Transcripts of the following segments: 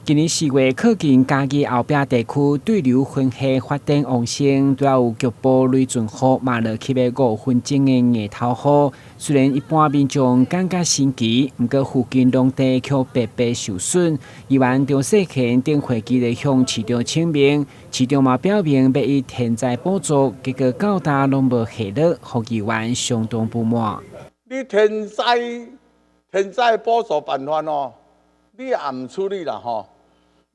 今年4月，靠近嘉义后壁地区对流分系发电旺盛，都有局部雷阵雨，马落起要5分钟的夜头雨。虽然一般民众感觉神奇，不过附近农地却白白受损。议员张世贤顶会期咧向市长请命，市长嘛表明要以天灾补助，结果到达拢无下落，让议员相当不满。你天灾补助办法哦，你也唔处理啦吼。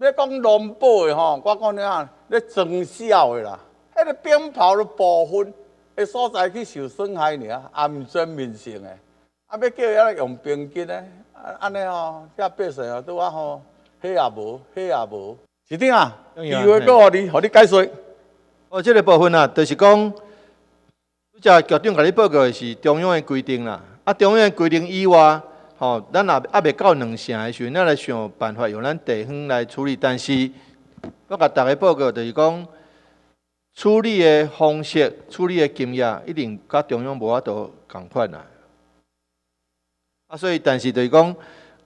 要讲农保的吼，我讲你咧装笑的啦，迄个鞭炮的部分的所在去受损害尔，也唔全面性的。要叫遐用平均的，安尼吼，遮百姓哦，拄啊吼，迄也无，迄也无。市长啊，机会搁互你解说。这个部分啊，就是讲，这局长甲你报告的是中央的规定啦。中央的规定以外，咱也未到2成的时候，咱来想办法用咱地方来处理。但是，我甲大家报告就是讲，处理的方式、处理的经验，一定甲中央无法度共款啦。所以，但是就是讲，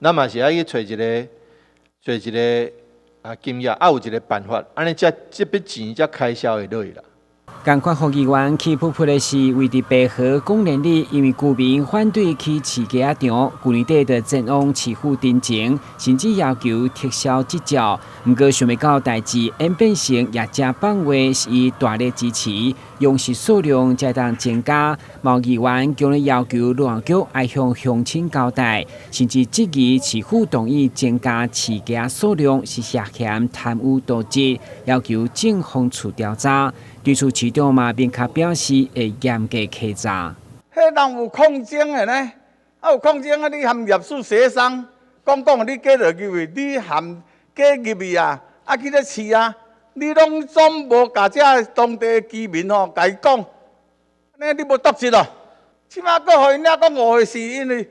咱嘛是爱去找一个经验，有一个办法，安尼这笔钱才开销会落去啦。赶快和议员气噗噗的是，为伫白河公园里，因为居民反对去饲鸡仔场，去年底就前往市府申请，甚至要求撤销执照。不过想未到代志演变成业者放话是以大力支持，用食数量才当增加。毛议员强烈要求路环局爱向乡亲交代，甚至质疑市府同意增加饲鸡数量是涉嫌贪污渎职，要求警方处调查。对此，市长嘛明确表示会严格稽查。迄人有抗争的呢，有抗争啊！你含业主协商，讲你加落去，你含加入去啊，去咧饲啊，你拢总无甲遮当地居民甲伊讲，安尼你无渎职咯？起码搁互因俩讲误会是因为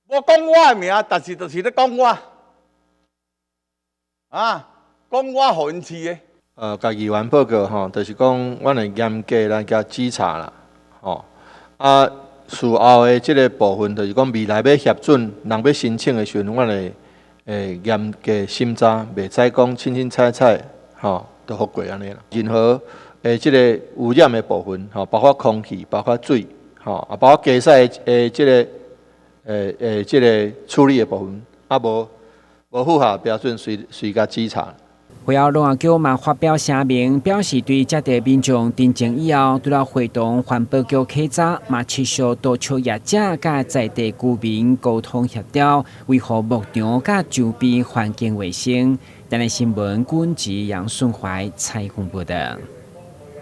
无讲我的名，但是就是咧讲我，讲我互因饲的。甲议员报告吼，就是讲，阮会严格来甲稽查啦，事后的即个部分，就是讲未来要核准，人要申请的时阵，阮会严格审查，袂使讲清彩都好过安尼啦。任何即个污染的部分，包括空气，包括水，包括加塞的即个处理的部分，无符合标准，随甲稽查。会后，路环局嘛发表声明，表示对这地民众定情以后，除了会同环保局稽查，嘛持续督促业者甲在地居民沟通协调，维护牧场甲周边环境卫生。台湾新闻，军职杨顺怀采访报道。